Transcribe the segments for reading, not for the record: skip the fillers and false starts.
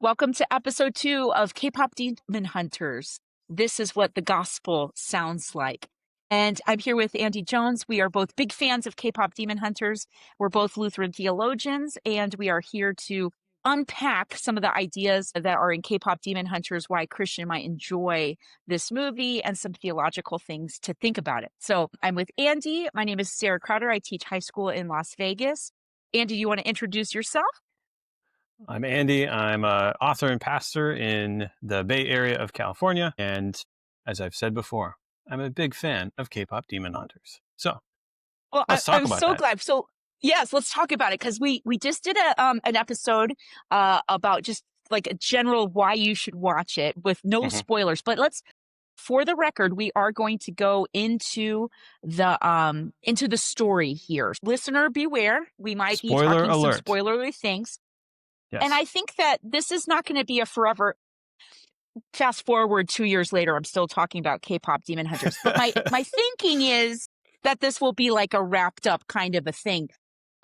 Welcome to episode 2 of K-pop Demon Hunters. This is what the gospel sounds like. And I'm here with Andy Jones. We are both big fans of K-pop Demon Hunters. We're both Lutheran theologians, and we are here to unpack some of the ideas that are in K-pop Demon Hunters, why a Christian might enjoy this movie, and some theological things to think about it. So I'm with Andy. My name is Sarah Crowder. I teach high school in Las Vegas. Andy, you want to introduce yourself? I'm Andy. I'm an author and pastor in the Bay Area of California. And as I've said before, I'm a big fan of K-pop Demon Hunters. So Well, let's talk I'm about so that. glad. So yes, let's talk about it because we just did an episode about just like a general why you should watch it with no spoilers. But for the record, we are going to go into the story here. Listener, beware. We might be Spoiler talking some alert. spoilery things. Yes. And I think that this is not going to be a forever. Fast forward 2 years later, I'm still talking about K-pop Demon Hunters. But my thinking is that this will be like a wrapped up kind of a thing.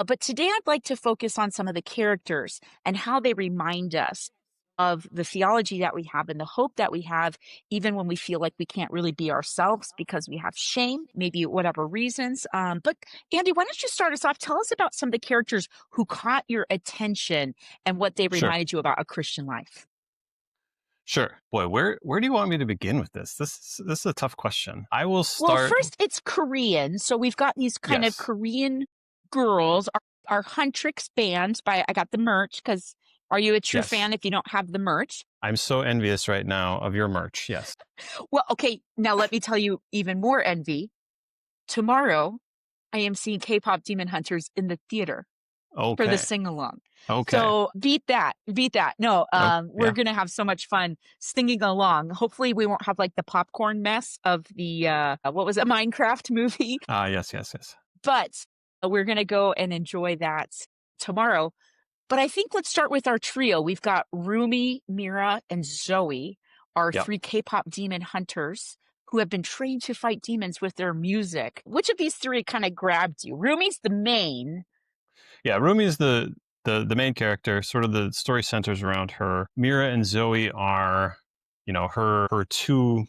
But today I'd like to focus on some of the characters and how they remind us of the theology that we have and the hope that we have, even when we feel like we can't really be ourselves because we have shame, maybe whatever reasons. But Andy, why don't you start us off? Tell us about some of the characters who caught your attention and what they Sure. reminded you about a Christian life. Sure. Boy, where do you want me to begin with this? This is a tough question. I will start. Well, first, it's Korean. So we've got these kind of Korean girls, our Huntrix band I got the merch because are you a true fan if you don't have the merch? I'm so envious right now of your merch. Yes. Well, okay. Now let me tell you even more envy. Tomorrow, I am seeing K-pop Demon Hunters in the theater for the sing-along. Okay. So beat that. No, we're going to have so much fun singing along. Hopefully we won't have like the popcorn mess of the, what was it, Minecraft movie? Yes. But we're going to go and enjoy that tomorrow. But I think let's start with our trio. We've got Rumi, Mira, and Zoe, our 3 K-pop demon hunters who have been trained to fight demons with their music. Which of these 3 kind of grabbed you? Rumi's the main. Yeah, Rumi is the main character. Sort of the story centers around her. Mira and Zoe are, her 2,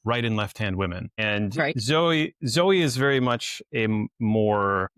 right and left hand women. And Zoe is very much a more,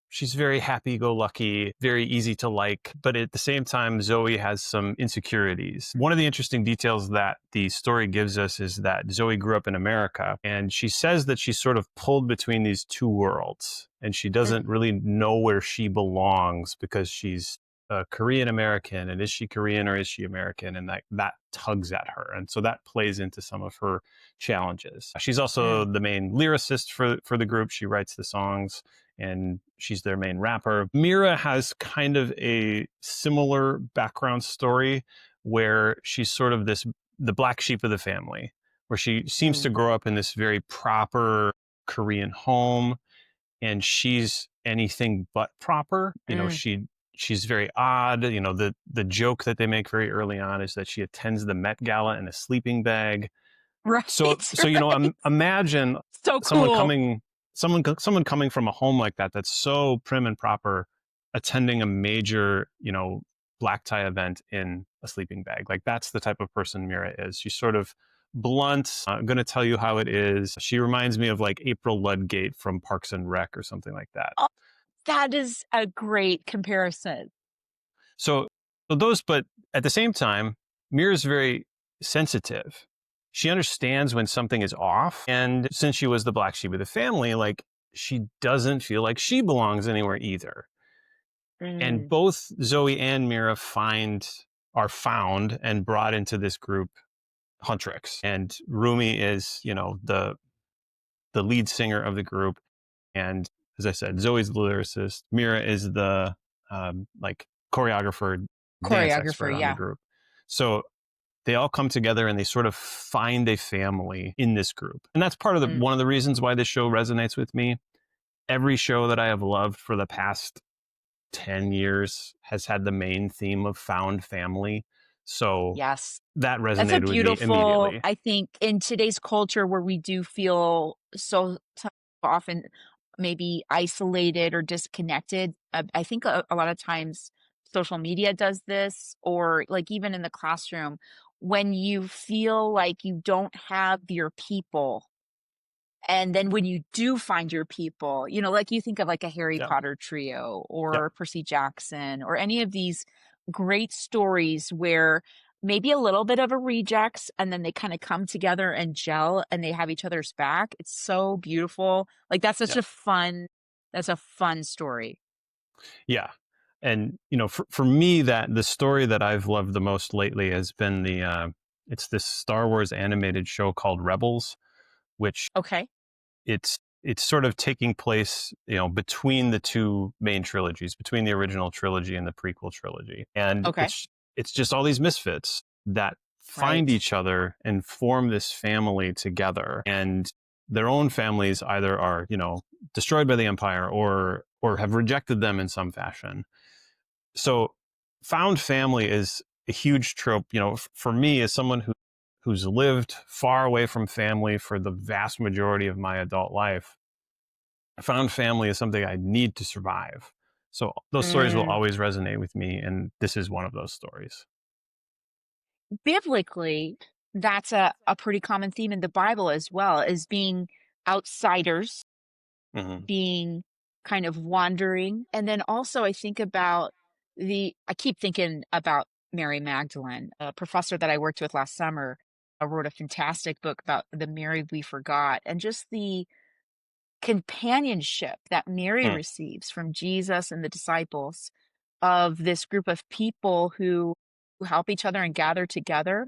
she's very happy-go-lucky, very easy to like, but at the same time, Zoe has some insecurities. One of the interesting details that the story gives us is that Zoe grew up in America, and she says that she's sort of pulled between these 2 worlds, and she doesn't really know where she belongs because she's a Korean American, and is she Korean or is she American? And that tugs at her, and so that plays into some of her challenges. She's also the main lyricist for the group. She writes the songs, and she's their main rapper. Mira has kind of a similar background story where she's sort of the black sheep of the family, where she seems to grow up in this very proper Korean home, and she's anything but proper. She's very odd. The joke that they make very early on is that she attends the Met Gala in a sleeping bag. Right. So imagine so cool. someone coming from a home like that, that's so prim and proper, attending a major, black tie event in a sleeping bag. Like, that's the type of person Mira is. She's sort of blunt. I'm going to tell you how it is. She reminds me of like April Ludgate from Parks and Rec or something like that. Oh, that is a great comparison. So those, but at the same time, Mira's very sensitive. She understands when something is off. And since she was the black sheep of the family, like, she doesn't feel like she belongs anywhere either. And both Zoe and Mira are found and brought into this group, Huntrix. And Rumi is, the lead singer of the group. And as I said, Zoe's the lyricist. Mira is the choreographer, dance expert on the group. So they all come together and they sort of find a family in this group. And that's part of one of the reasons why this show resonates with me. Every show that I have loved for the past 10 years has had the main theme of found family. So that resonated with me immediately. I think in today's culture where we do feel so often maybe isolated or disconnected, I think a lot of times social media does this, or like even in the classroom, when you feel like you don't have your people. And then when you do find your people, like you think of like a Harry Yeah. Potter trio Yeah. or Percy Jackson or any of these great stories where maybe a little bit of a rejects and then they kind of come together and gel and they have each other's back. It's so beautiful. Like Yeah. that's a fun story. Yeah. And, for me, that the story that I've loved the most lately has been it's this Star Wars animated show called Rebels, which Okay. it's sort of taking place, between the two main trilogies, between the original trilogy and the prequel trilogy. And Okay. it's just all these misfits that find Right. each other and form this family together. And their own families either are, destroyed by the Empire or have rejected them in some fashion. So found family is a huge trope, for me as someone who's lived far away from family for the vast majority of my adult life. Found family is something I need to survive. So those stories will Mm. always resonate with me, and this is one of those stories. Biblically, that's a pretty common theme in the Bible as well, is being outsiders, Hmm. being kind of wandering. And then also I think about I keep thinking about Mary Magdalene, a professor that I worked with last summer, wrote a fantastic book about the Mary we forgot and just the companionship that Mary Mm. receives from Jesus and the disciples of this group of people who help each other and gather together.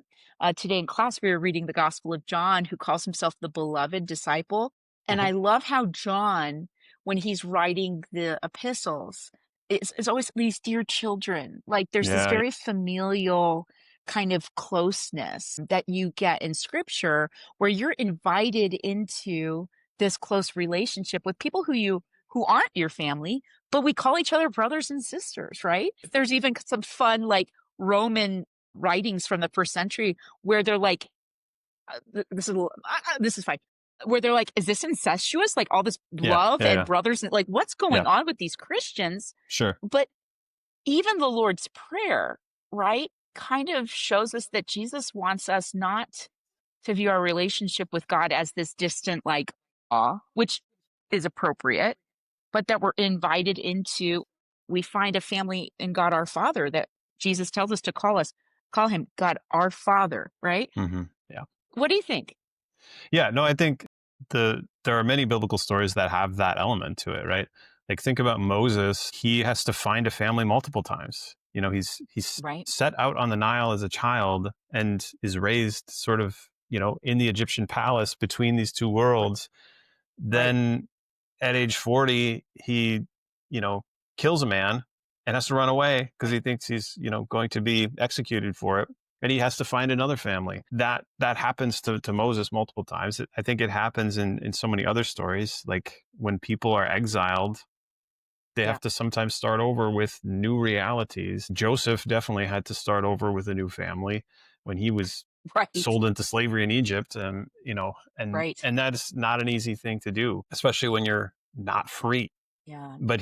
Today in class, we were reading the Gospel of John, who calls himself the beloved disciple. And Hmm. I love how John, when he's writing the epistles, it's always these dear children. Like there's this Yeah. very familial kind of closeness that you get in scripture where you're invited into this close relationship with people who aren't your family, but we call each other brothers and sisters, right? There's even some fun like Roman writings from the first century where they're like, this is fine. Where they're like, is this incestuous? Like all this Yeah. love Yeah. and Yeah. brothers, like what's Yeah. going on with these Christians? Sure. But even the Lord's Prayer, right, kind of shows us that Jesus wants us not to view our relationship with God as this distant, like, awe, which is appropriate, but that we're invited into, we find a family in God our Father that Jesus tells us to call him God our Father, right? Hmm. Yeah. What do you think? Yeah. No, I think there are many biblical stories that have that element to it, right? Like think about Moses. He has to find a family multiple times. He's Right, set out on the Nile as a child and is raised sort of, in the Egyptian palace between these two right, worlds. right, Then at age 40, he, you know, kills a man and has to run away because he thinks he's, going to be executed for it. And he has to find another family. That happens to Moses multiple times. I think it happens in so many other stories. Like when people are exiled, they yeah, have to sometimes start over with new realities. Joseph definitely had to start over with a new family when he was right, sold into slavery in Egypt, and and right, and that's not an easy thing to do, especially when you're not free. yeah, But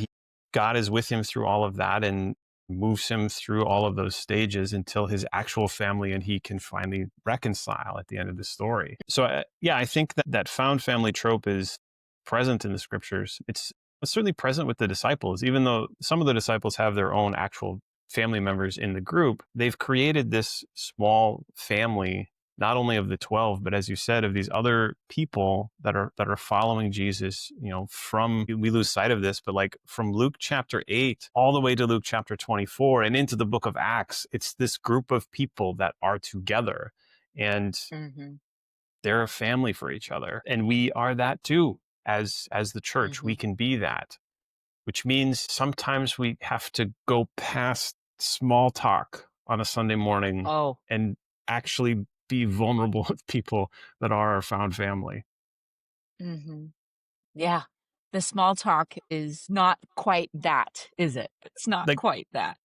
God is with him through all of that and moves him through all of those stages until his actual family and he can finally reconcile at the end of the story. So yeah, I think that found family trope is present in the scriptures. It's certainly present with the disciples, even though some of the disciples have their own actual family members in the group. They've created this small family, not only of the 12, but as you said, of these other people that are following Jesus, from, we lose sight of this, but like from Luke chapter 8 all the way to Luke chapter 24 and into the book of Acts, it's this group of people that are together and hmm, they're a family for each other. And we are that too. As the church, hmm. we can be that, which means sometimes we have to go past small talk on a Sunday morning Oh, and actually be vulnerable with people that are our found family. hmm, yeah. The small talk is not quite that, is it? It's not Like quite that.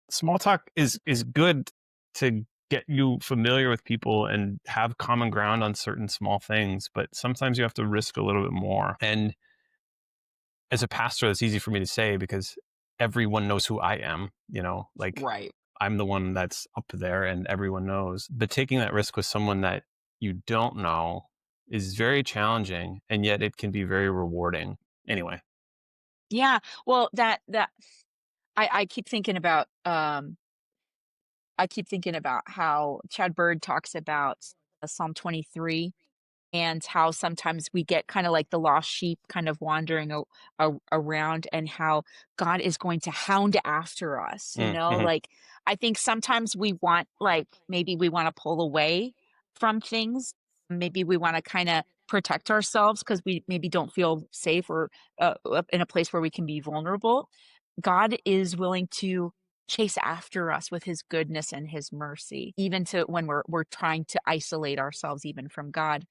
small talk is good to get you familiar with people and have common ground on certain small things, but sometimes you have to risk a little bit more. And as a pastor, that's easy for me to say because everyone knows who I am, like Right. I'm the one that's up there and everyone knows. But taking that risk with someone that you don't know is very challenging, and yet it can be very rewarding. Anyway. Yeah. Well, that I keep thinking about I keep thinking about how Chad Bird talks about Psalm 23 and how sometimes we get kind of like the lost sheep kind of wandering around, and how God is going to hound after us, Mm-hmm. like I think sometimes we want, like, maybe we want to pull away from things. Maybe we want to kind of protect ourselves because we maybe don't feel safe or in a place where we can be vulnerable. God is willing to chase after us with his goodness and his mercy, even to when we're trying to isolate ourselves even from God.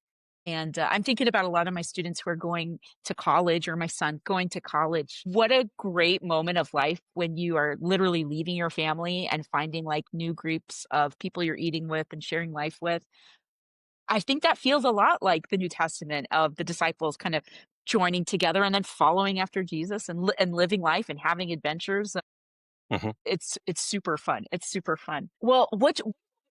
And I'm thinking about a lot of my students who are going to college, or my son going to college. What a great moment of life when you are literally leaving your family and finding like new groups of people you're eating with and sharing life with. I think that feels a lot like the New Testament of the disciples kind of joining together and then following after Jesus and and living life and having adventures. Mm-hmm. It's super fun. It's super fun. Well, which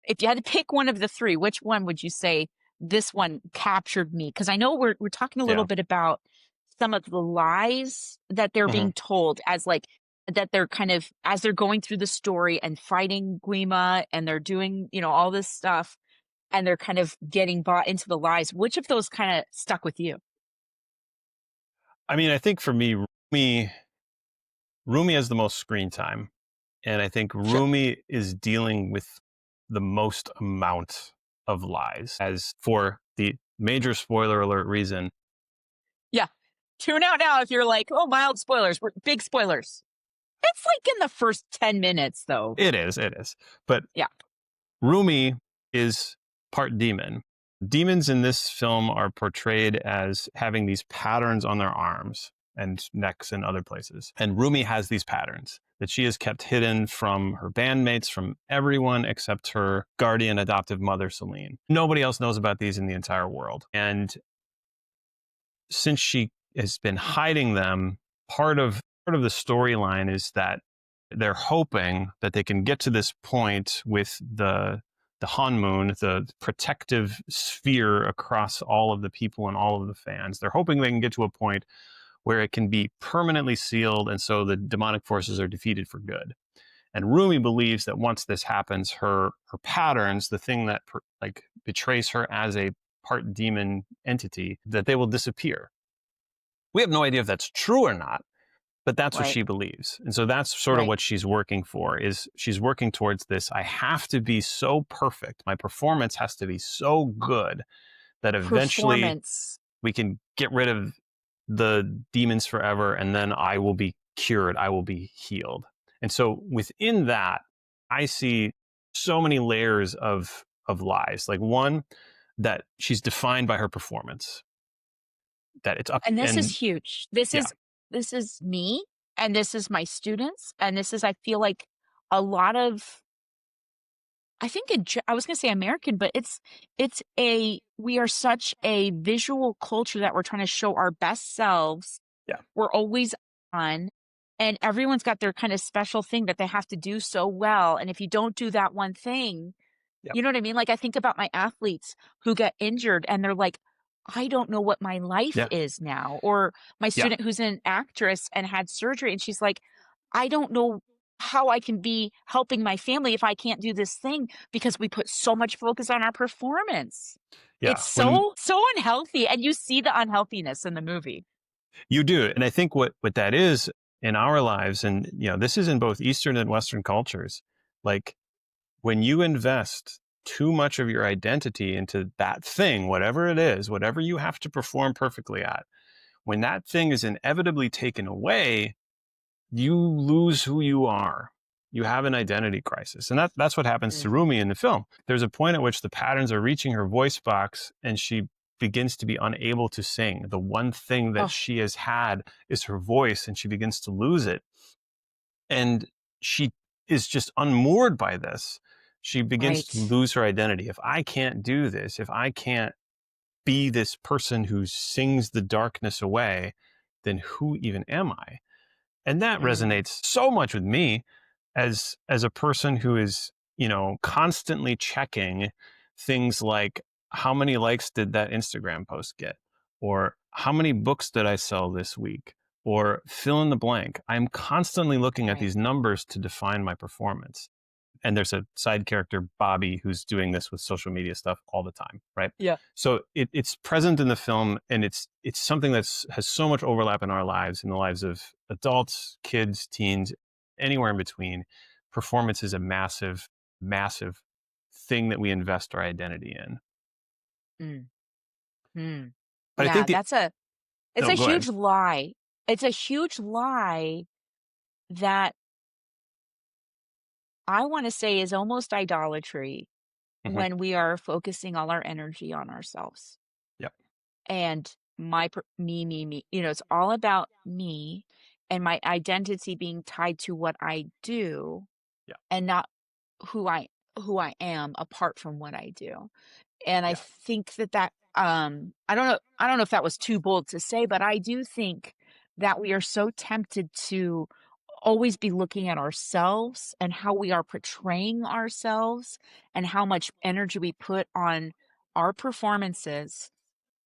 if you had to pick one of the 3, which one would you say this one captured me? Because I know we're talking a little Yeah. bit about some of the lies that they're Mm-hmm. being told, as like that they're kind of as they're going through the story and fighting Guima, and they're doing, all this stuff, and they're kind of getting bought into the lies. Which of those kind of stuck with you? I mean, I think for me, Rumi has the most screen time. And I think Sure. Rumi is dealing with the most amount of lies. As for the major spoiler alert reason, Yeah. Tune out now if you're like, oh, mild spoilers. We're big spoilers. It's like in the first 10 minutes, though. it is. But Yeah. Rumi is part demon. Demons in this film are portrayed as having these patterns on their arms and necks and other places. And Rumi has these patterns that she has kept hidden from her bandmates, from everyone except her guardian adoptive mother, Celine. Nobody else knows about these in the entire world. And since she has been hiding them, part of the storyline is that they're hoping that they can get to this point with the Hanmoon, the protective sphere across all of the people and all of the fans. They're hoping they can get to a point where it can be permanently sealed, and so the demonic forces are defeated for good. And Rumi believes that once this happens, her patterns, the thing that like betrays her as a part demon entity, that they will disappear. We have no idea if that's true or not, but that's what Right. she believes. And so that's sort of Right. what she's working for, is she's working towards this. I have to be so perfect. My performance has to be so good that eventually Performance. we can get rid of the demons forever, and then I will be cured. I will be healed. And so within that, I see so many layers of lies. Like, one, that she's defined by her performance. That it's up And this is and huge. yeah, This is me, and this is my students, and this is, I feel like, a lot of, I think I was gonna say American, but it's a we are such a visual culture that we're trying to show our best selves. yeah, We're always on, and everyone's got their kind of special thing that they have to do so well, and if you don't do that one thing, yeah, you know what I mean? Like, I think about my athletes who get injured and they're like, I don't know what my life yeah, is now. Or my yeah, student who's an actress and had surgery, and she's like, I don't know how I can be helping my family if I can't do this thing, because we put so much focus on our performance. It's yeah. When so unhealthy. And you see the unhealthiness in the movie. you do, and I think what that is in our lives, and this is in both Eastern and Western cultures. Like, when you invest too much of your identity into that thing, whatever it is, whatever you have to perform perfectly at, when that thing is inevitably taken away, you lose who you are. You have an identity crisis. And that's what happens to Mhm. Rumi in the film. There's a point at which the patterns are reaching her voice box, and she begins to be unable to sing. The one thing that Oh, she has had is her voice, and she begins to lose it. And she is just unmoored by this. She begins to right. lose her identity. If I can't do this, if I can't be this person who sings the darkness away, then who even am I? And that resonates so much with me as a person who is, constantly checking things like how many likes did that Instagram post get? Or how many books did I sell this week? Or fill in the blank. I'm constantly looking at these numbers to define my performance. And there's a side character, Bobby, who's doing this with social media stuff all the time, right? Yeah. So it's present in the film, and it's something has so much overlap in our lives, in the lives of adults, kids, teens, anywhere in between. Performance is a massive, massive thing that we invest our identity in. But I Yeah, think it's a go ahead. huge lie. It's a huge lie that I want to say is almost idolatry when we are focusing all our energy on ourselves. Yep. And me. It's all about me and my identity being tied to what I do and not who I am apart from what I do. And I think that I don't know if that was too bold to say, but I do think that we are so tempted to always be looking at ourselves and how we are portraying ourselves and how much energy we put on our performances.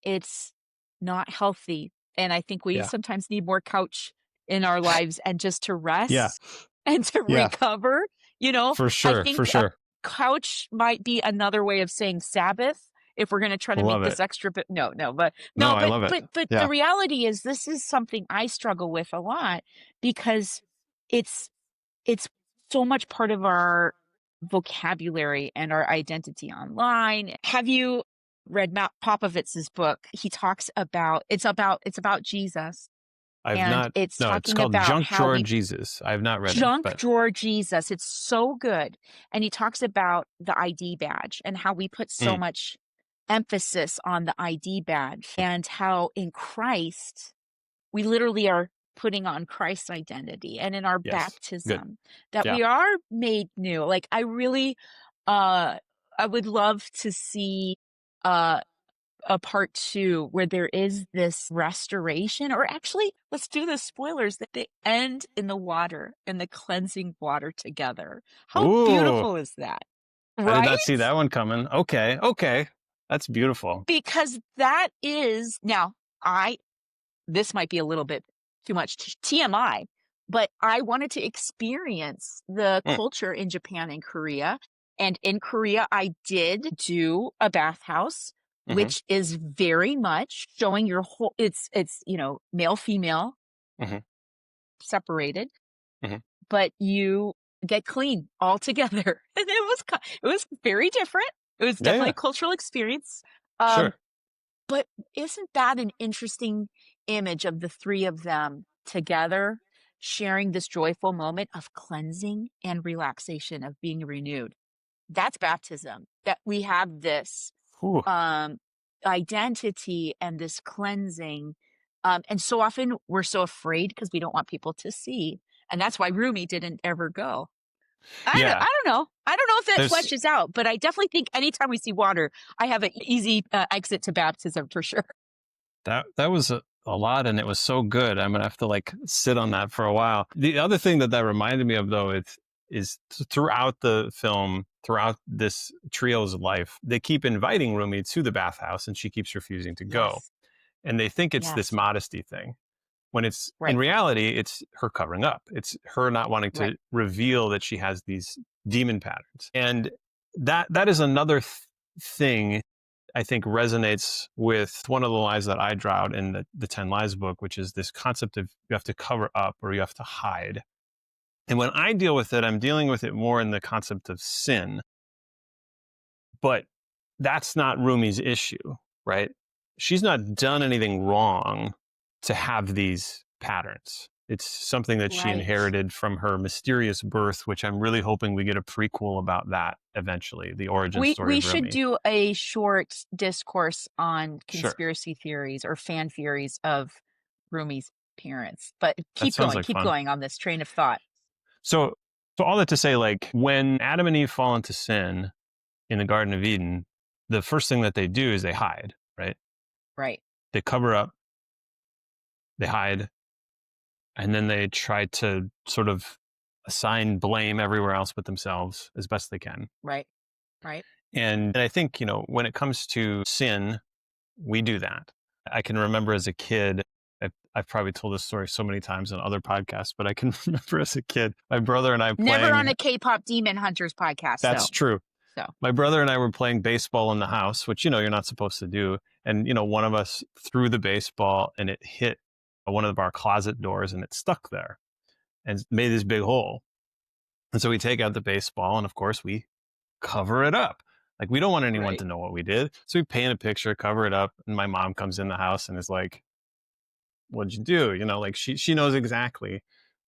It's not healthy. And I think we sometimes need more couch in our lives and just to Yeah. rest and to Yeah. recover. For I sure. think For sure. couch might be another way of saying Sabbath if we're going to try to make Love this it. extra bit. No, I love it. but Yeah. the reality is this is something I struggle with a lot because it's so much part of our vocabulary and our identity online. Have you read Matt Popovitz's book? He talks about it's about Jesus, I've and not. it's No, it's talking called about Junk how Drawer we Jesus. I've not read it, junk but drawer Jesus. It's so good. And he talks about the ID badge and how we put so much emphasis on the ID badge and how in Christ, we literally are putting on Christ's identity and in our yes, good. baptism that Yeah. we are made new. Like I really, I would love to see, a part 2 where there is this restoration, or actually, let's do the spoilers that they end in the water, in the cleansing water together. How Ooh, beautiful is that? I did Right? not see that one coming. Okay, that's beautiful. Because that is now this might be a little bit too much TMI, but I wanted to experience the culture in Japan and Korea. And in Korea, I did do a bathhouse, which is very much showing your whole, it's, male, female, separated, but you get clean all together. And it was very different. It was definitely Yeah, a cultural experience. Um, sure. but isn't that an interesting image of the three of them together sharing this joyful moment of cleansing and relaxation, of being renewed? That's baptism, that we have this Ooh. identity and this cleansing. And so often we're so afraid because we don't want people to see. And that's why Rumi didn't ever go. I Yeah, don't know. I don't know if that there's fleshes out, but I definitely think anytime we see water, I have an easy exit to baptism for sure. that was a lot, and it was so good. I'm gonna have to sit on that for a while. The other thing that reminded me of, though, is throughout the film, throughout this trio's life, they keep inviting Rumi to the bathhouse, and she keeps refusing to go. Yes. And they think it's this Yes. modesty thing, when it's in Right. reality, it's her covering up. It's her not wanting to Right. reveal that she has these demon patterns. And that is another thing I think resonates with one of the lies that I draw out in the 10 Lies book, which is this concept of you have to cover up or you have to hide. And when I deal with it, I'm dealing with it more in the concept of sin. But that's not Rumi's issue, right? She's not done anything wrong to have these patterns. It's something that she Right. inherited from her mysterious birth, which I'm really hoping we get a prequel about that eventually, the origin story We of should Rumi. do a short discourse on Sure. conspiracy theories or fan theories of Rumi's parents. But That sounds like keep fun. going on this train of thought. So all that to say, when Adam and Eve fall into sin in the Garden of Eden, the first thing that they do is they hide, right? Right. They cover up, they hide, And then they try to sort of assign blame everywhere else but themselves as best they can. Right. Right. And I think, when it comes to sin, we do that. I can remember as a kid, I've probably told this story so many times on other podcasts, but I can remember as a kid, my brother and I Never on playing. a K-pop Demon Hunters podcast, That's true. So My brother and I were playing baseball in the house, which, you're not supposed to do. And, one of us threw the baseball and it hit one of our closet doors and it stuck there and made this big hole. And so we take out the baseball and, of course, we cover it up. Like, we don't want anyone to know what we did. So we paint a picture, cover it up. And my mom comes in the house and is like, what'd you do? Like she knows exactly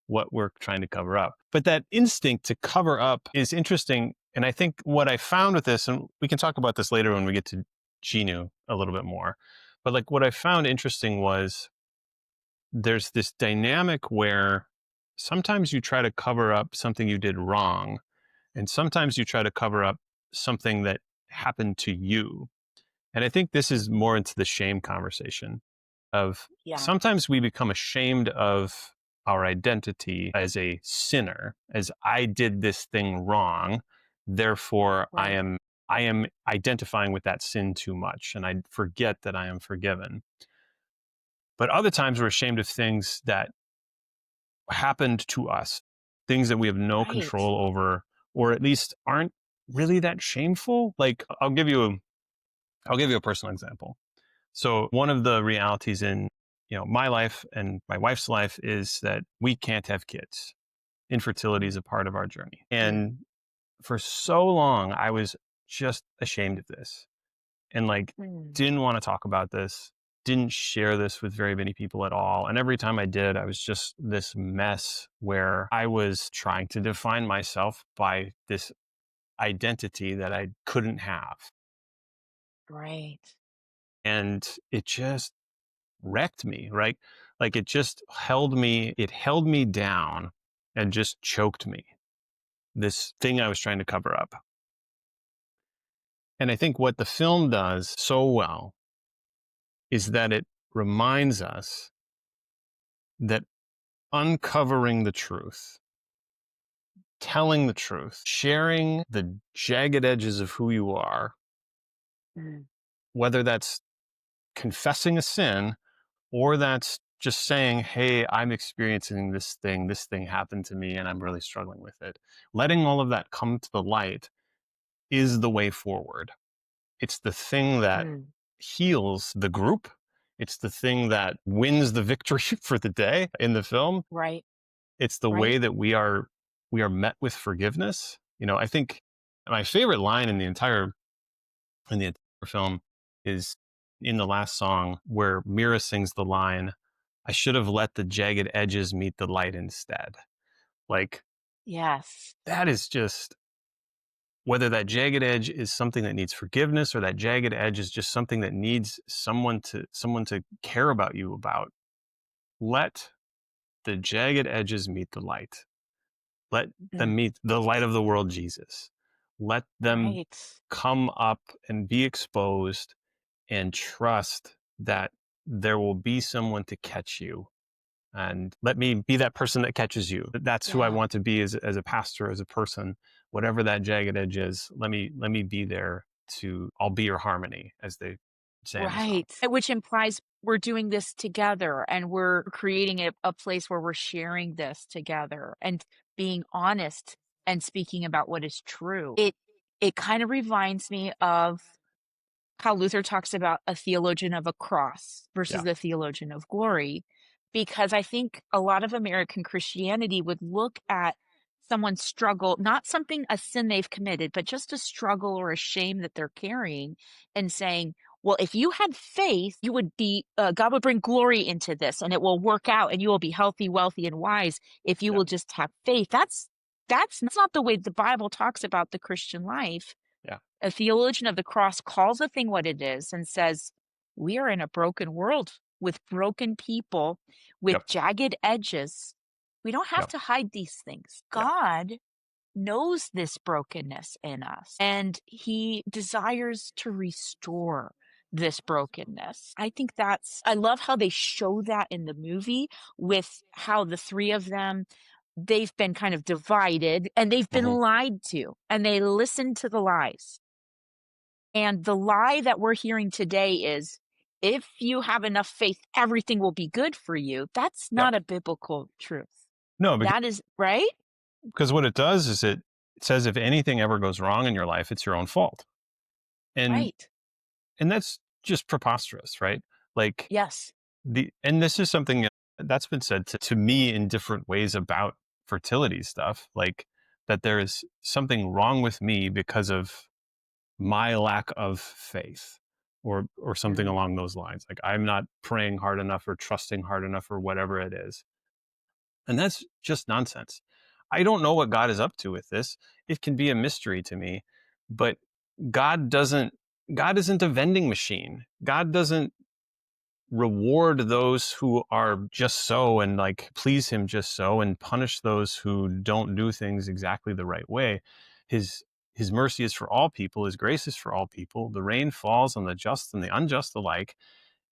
what we're trying to cover up. But that instinct to cover up is interesting. And I think what I found with this, and we can talk about this later when we get to Genu a little bit more, but like what I found interesting was there's this dynamic where sometimes you try to cover up something you did wrong, and sometimes you try to cover up something that happened to you. And I think this is more into the shame conversation of sometimes we become ashamed of our identity as a sinner, as I did this thing wrong, therefore I am identifying with that sin too much, and I forget that I am forgiven. But other times we're ashamed of things that happened to us, things that we have no control over, or at least aren't really that shameful. Like I'll give you a personal example. So one of the realities in my life and my wife's life is that we can't have kids. Infertility is a part of our journey. And for so long, I was just ashamed of this and didn't want to talk about this, didn't share this with very many people at all. And every time I did, I was just this mess where I was trying to define myself by this identity that I couldn't have. Right. And it just wrecked me, right? Like it held me down and just choked me. This thing I was trying to cover up. And I think what the film does so well is that it reminds us that uncovering the truth, telling the truth, sharing the jagged edges of who you are, whether that's confessing a sin or that's just saying, hey, I'm experiencing this thing happened to me and I'm really struggling with it. Letting all of that come to the light is the way forward. It's the thing that heals the group. It's the thing that wins the victory for the day in the film. Right. It's the way that we are met with forgiveness. I think my favorite line in the entire film is in the last song where Mira sings the line, I should have let the jagged edges meet the light instead. Like, yes, that is just, whether that jagged edge is something that needs forgiveness or that jagged edge is just something that needs someone to care about you about. Let the jagged edges meet the light. Let them meet the light of the world, Jesus. Let them come up and be exposed and trust that there will be someone to catch you. And let me be that person that catches you. That's who I want to be as a pastor, as a person. Whatever that jagged edge is, let me be there I'll be your harmony, as they say. Right. Which implies we're doing this together and we're creating a place where we're sharing this together and being honest and speaking about what is true. It kind of reminds me of how Luther talks about a theologian of a cross versus the theologian of glory, because I think a lot of American Christianity would look at someone's struggle, not a sin they've committed, but just a struggle or a shame that they're carrying, and saying, well, if you had faith, you would be, God would bring glory into this and it will work out and you will be healthy, wealthy, and wise if you will just have faith. That's not the way the Bible talks about the Christian life. A theologian of the cross calls a thing what it is and says, we are in a broken world with broken people, with jagged edges. We don't have to hide these things. God knows this brokenness in us and he desires to restore. this brokenness. I think I love how they show that in the movie with how the three of them, they've been kind of divided and they've been lied to, and they listen to the lies. And the lie that we're hearing today is, if you have enough faith, everything will be good for you. That's Yep. not a biblical truth. No, That is right. because what it does is it says if anything ever goes wrong in your life, it's your own fault. And that's just preposterous, right? Like, Yes. and this is something that's been said to me in different ways about fertility stuff, like that there is something wrong with me because of my lack of faith or something along those lines. Like I'm not praying hard enough or trusting hard enough or whatever it is. And that's just nonsense. I don't know what God is up to with this. It can be a mystery to me, but God isn't a vending machine. God doesn't reward those who are just so and like please him just so and punish those who don't do things exactly the right way. His mercy is for all people. His grace is for all people. The rain falls on the just and the unjust alike.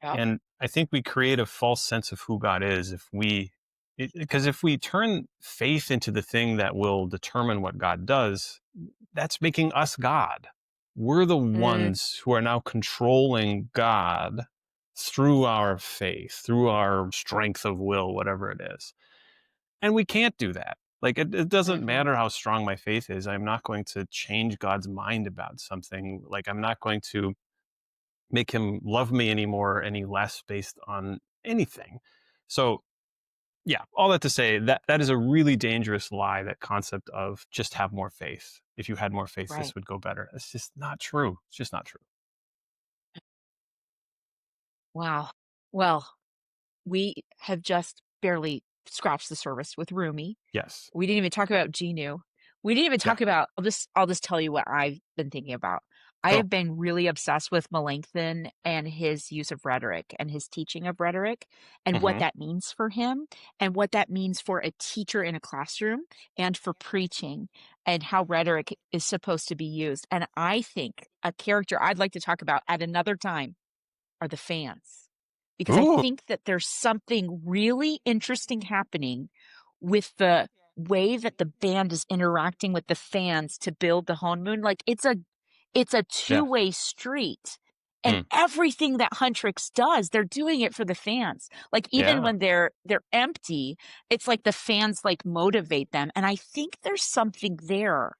Yep. And I think we create a false sense of who God is because if we turn faith into the thing that will determine what God does, that's making us God. We're the ones who are now controlling God through our faith, through our strength of will, whatever it is. And we can't do that. Like it doesn't matter how strong my faith is. I'm not going to change God's mind about something. Like I'm not going to make him love me anymore, any less based on anything. So yeah, all that to say that is a really dangerous lie, that concept of just have more faith. If you had more faith, this would go better. It's just not true. It's just not true. Wow. Well, we have just barely scratched the surface with Rumi. Yes. We didn't even talk about Genu. We didn't even talk about, I'll just tell you what I've been thinking about. I have been really obsessed with Melanchthon and his use of rhetoric and his teaching of rhetoric and what that means for him and what that means for a teacher in a classroom and for preaching and how rhetoric is supposed to be used. And I think a character I'd like to talk about at another time are the fans, because I think that there's something really interesting happening with the way that the band is interacting with the fans to build the honeymoon. Like it's a two-way street. And everything that Huntrix does, they're doing it for the fans. Like even when they're empty, it's like the fans like motivate them. And I think there's something there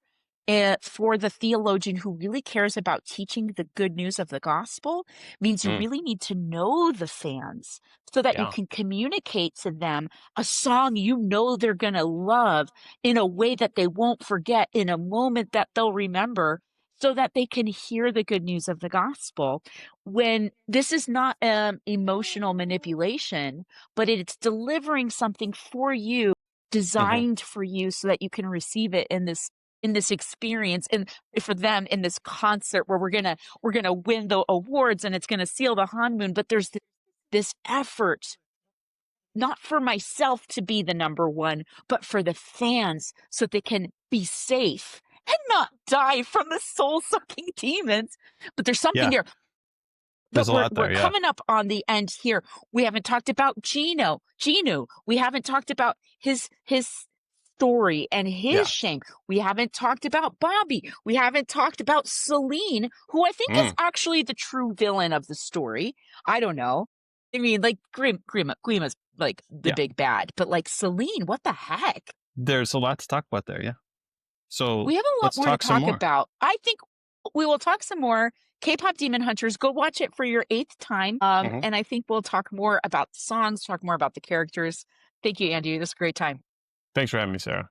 for the theologian who really cares about teaching the good news of the gospel. Means you really need to know the fans so that you can communicate to them a song you know they're going to love in a way that they won't forget, in a moment that they'll remember, so that they can hear the good news of the gospel. When this is not emotional manipulation, but it's delivering something for you, designed for you so that you can receive it in this experience, and for them in this concert where we're gonna win the awards and it's gonna seal the honeymoon. But there's this effort, not for myself to be the number one, but for the fans so they can be safe and not die from the soul-sucking demons. But there's something there. There's But a lot there, we're coming up on the end here. We haven't talked about Genu. We haven't talked about his story and his shame. We haven't talked about Bobby. We haven't talked about Celine, who I think is actually the true villain of the story. I don't know. I mean, like Grima's like the big bad, but like Celine, what the heck? There's a lot to talk about there, yeah. So we have a lot more to talk about. I think we will talk some more. K-pop Demon Hunters, go watch it for your 8th time. And I think we'll talk more about the songs, talk more about the characters. Thank you, Andy. This was a great time. Thanks for having me, Sarah.